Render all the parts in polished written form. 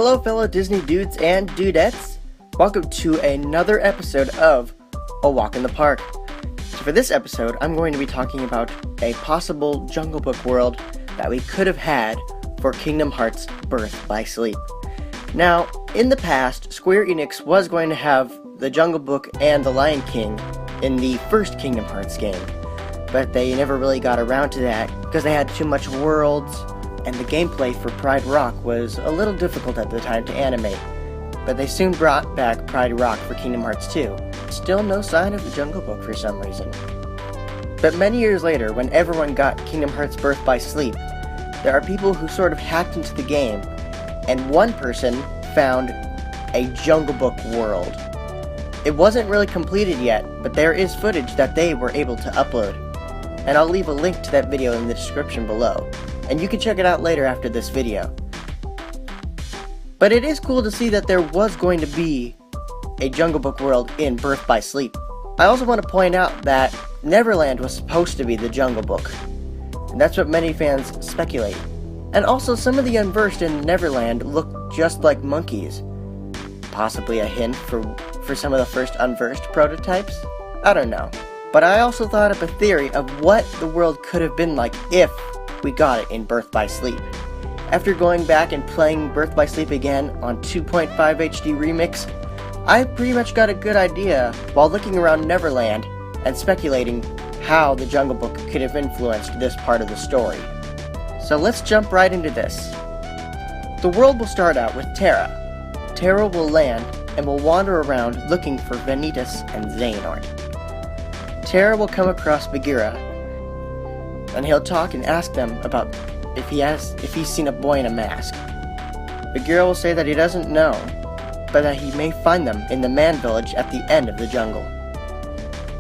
Hello fellow Disney dudes and dudettes, welcome to another episode of A Walk in the Park. So for this episode, I'm going to be talking about a possible Jungle Book world that we could have had for Kingdom Hearts Birth by Sleep. Now, in the past, Square Enix was going to have the Jungle Book and the Lion King in the first Kingdom Hearts game, but they never really got around to that because they had too much worlds, and the gameplay for Pride Rock was a little difficult at the time to animate. But they soon brought back Pride Rock for Kingdom Hearts 2. Still no sign of the Jungle Book for some reason. But many years later, when everyone got Kingdom Hearts Birth by Sleep, there are people who sort of hacked into the game, and one person found a Jungle Book world. It wasn't really completed yet, but there is footage that they were able to upload. And I'll leave a link to that video in the description below, and you can check it out later after this video. But it is cool to see that there was going to be a Jungle Book world in Birth by Sleep. I also want to point out that Neverland was supposed to be the Jungle Book, and that's what many fans speculate. And also, some of the Unversed in Neverland look just like monkeys. Possibly a hint for some of the first Unversed prototypes? I don't know. But I also thought up a theory of what the world could have been like if we got it in Birth by Sleep. After going back and playing Birth by Sleep again on 2.5 HD Remix, I pretty much got a good idea while looking around Neverland and speculating how the Jungle Book could have influenced this part of the story. So let's jump right into this. The world will start out with Terra. Terra will land and will wander around looking for Ventus and Xehanort. Terra will come across Bagheera, and he'll talk and ask them about if he's seen a boy in a mask. Bagheera will say that he doesn't know, but that he may find them in the man village at the end of the jungle.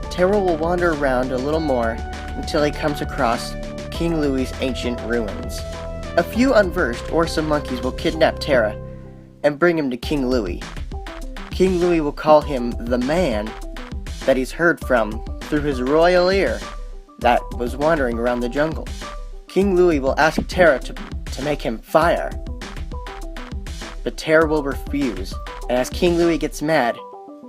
Terra will wander around a little more until he comes across King Louie's ancient ruins. A few Unversed or some monkeys will kidnap Terra and bring him to King Louie. King Louie will call him the man that he's heard from through his royal ear that was wandering around the jungle. King Louie will ask Terra to make him fire, but Terra will refuse, and as King Louie gets mad,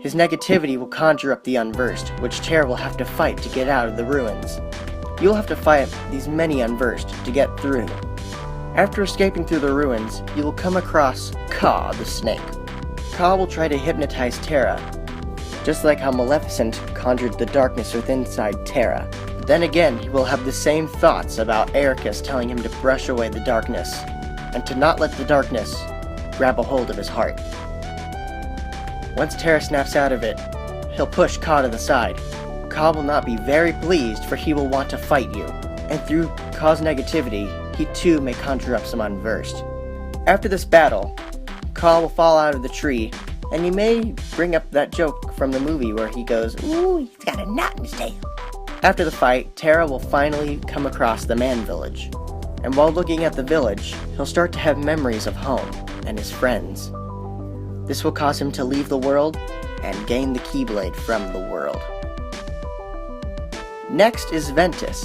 his negativity will conjure up the Unversed, which Terra will have to fight to get out of the ruins. You'll have to fight these many Unversed to get through. After escaping through the ruins, you will come across Ka the snake. Ka will try to hypnotize Terra, just like how Maleficent conjured the darkness within inside Terra. But then again, he will have the same thoughts about Ericus telling him to brush away the darkness, and to not let the darkness grab a hold of his heart. Once Terra snaps out of it, he'll push Ka to the side. Ka will not be very pleased, for he will want to fight you, and through Ka's negativity, he too may conjure up some Unversed. After this battle, Ka will fall out of the tree, and he may bring up that joke from the movie where he goes, "Ooh, he's got a knot in his tail." After the fight, Terra will finally come across the man village, and while looking at the village, he'll start to have memories of home and his friends. This will cause him to leave the world and gain the Keyblade from the world. Next is Ventus,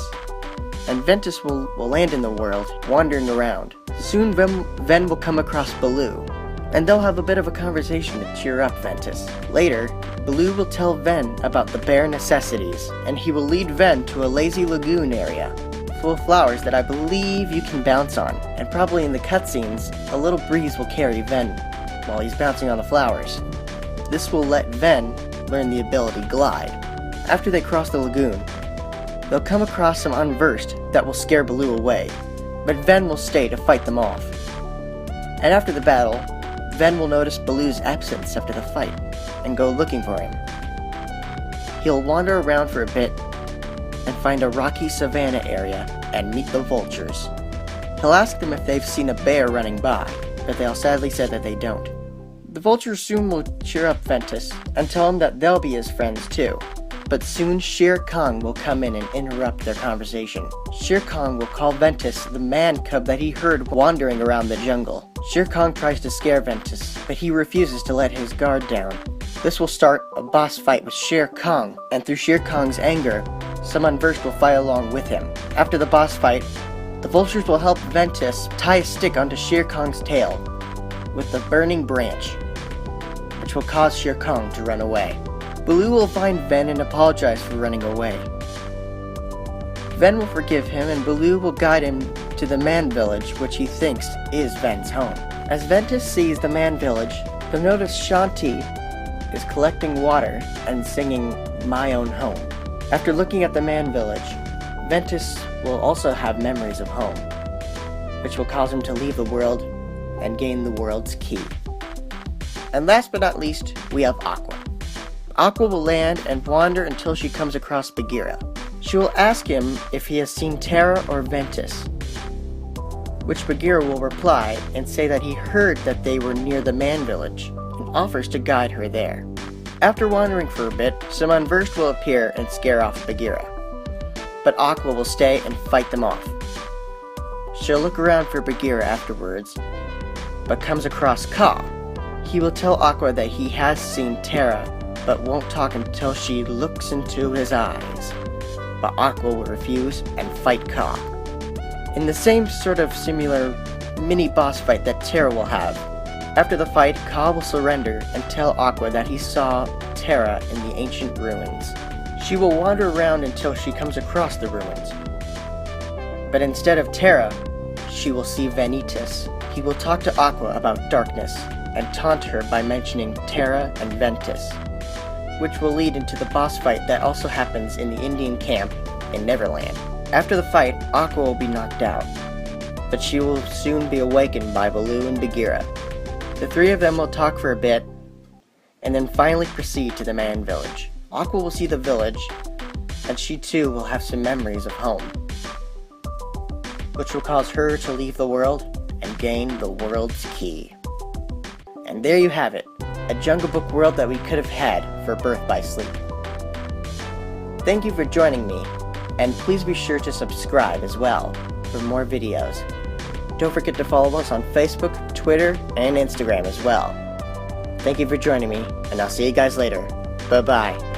and Ventus will land in the world, wandering around. Soon Ven will come across Baloo, and they'll have a bit of a conversation to cheer up Ventus. Later, Baloo will tell Ven about the bare necessities, and he will lead Ven to a lazy lagoon area, full of flowers that I believe you can bounce on, and probably in the cutscenes, a little breeze will carry Ven while he's bouncing on the flowers. This will let Ven learn the ability Glide. After they cross the lagoon, they'll come across some Unversed that will scare Baloo away, but Ven will stay to fight them off. And after the battle, Ven will notice Baloo's absence after the fight, and go looking for him. He'll wander around for a bit, and find a rocky savanna area, and meet the vultures. He'll ask them if they've seen a bear running by, but they'll sadly say that they don't. The vultures soon will cheer up Ventus, and tell him that they'll be his friends too. But soon Shere Kong will come in and interrupt their conversation. Shere Kong will call Ventus the man cub that he heard wandering around the jungle. Shere Kong tries to scare Ventus, but he refuses to let his guard down. This will start a boss fight with Shere Kong, and through Shere Kong's anger, some Unversed will fight along with him. After the boss fight, the vultures will help Ventus tie a stick onto Shere Kong's tail. with the burning branch, which will cause Shere Kong to run away. Baloo will find Ven and apologize for running away. Ven will forgive him and Baloo will guide him to the man village, which he thinks is Ven's home. As Ventus sees the man village, he'll notice Shanti is collecting water and singing My Own Home. After looking at the man village, Ventus will also have memories of home, which will cause him to leave the world and gain the world's key. And last but not least, we have Aqua. Aqua will land and wander until she comes across Bagheera. She will ask him if he has seen Terra or Ventus, which Bagheera will reply and say that he heard that they were near the man village and offers to guide her there. After wandering for a bit, some unversed will appear and scare off Bagheera, but Aqua will stay and fight them off. She'll look around for Bagheera afterwards, but comes across Ka. He will tell Aqua that he has seen Terra, but won't talk until she looks into his eyes. But Aqua will refuse and fight Ka. In the same sort of similar mini-boss fight that Terra will have. After the fight, Ka will surrender and tell Aqua that he saw Terra in the ancient ruins. She will wander around until she comes across the ruins. But instead of Terra, she will see Ventus. He will talk to Aqua about darkness and taunt her by mentioning Terra and Ventus, which will lead into the boss fight that also happens in the Indian camp in Neverland. After the fight, Aqua will be knocked out, but she will soon be awakened by Baloo and Bagheera. The three of them will talk for a bit, and then finally proceed to the man village. Aqua will see the village, and she too will have some memories of home, which will cause her to leave the world and gain the world's key. And there you have it, a Jungle Book world that we could have had for Birth by Sleep. Thank you for joining me, and please be sure to subscribe as well for more videos. Don't forget to follow us on Facebook, Twitter, and Instagram as well. Thank you for joining me, and I'll see you guys later. Bye-bye.